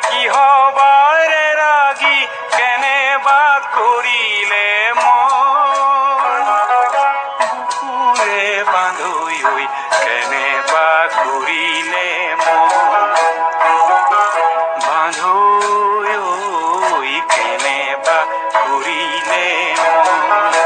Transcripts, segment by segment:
কিহবাৰে ৰাগি কেনেবা কৰিলে মন বুকুৰে বান্ধৈ হৈ কেনেবা কৰিলে মন বান্ধৈ হৈ কেনেবা কৰিলে মন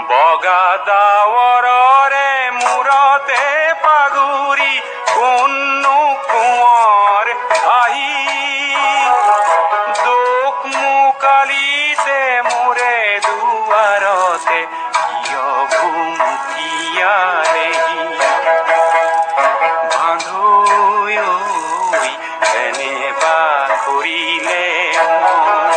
বগা ডাৱৰৰে মূৰতে পাগুৰি কোনো কোঁৱৰ আহি দুখ মুকালিছে মোৰে দুৱাৰতে কিয় ভুমুকিয়ালেহি বান্ধৈ হৈ কেনেবা কৰিলে মন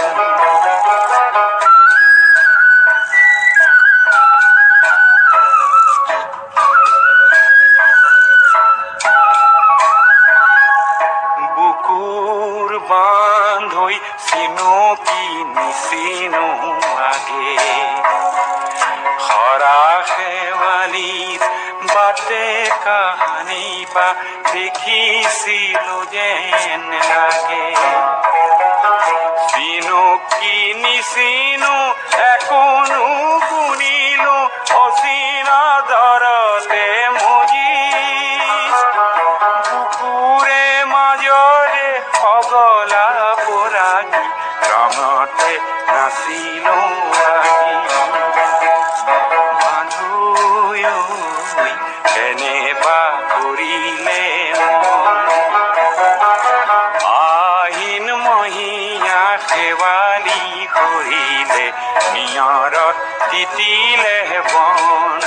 বুকুৰ বান্ধৈ চিনো কি নিচিনো আগে হৰা শেৱালিত বাটে কাহানি পা দেখিছিলো যেন লাগে চিনো কি নিচিনো একোনো গুণিলো অচিনা দৰতে মজি বুকুৰে মাজৰে পগলা পৰাগী ৰঙতে নাচিলো আহি বান্ধৈ হৈ কেনেবা কৰিলে মন আহিন মহীয়া শেৱালি কৰিলে নিয়ৰত তিতিলে বন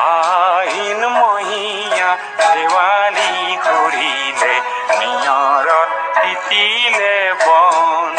আহিন মহীয়া শেৱালি কৰিলে নিয়ৰত তিতিলে বন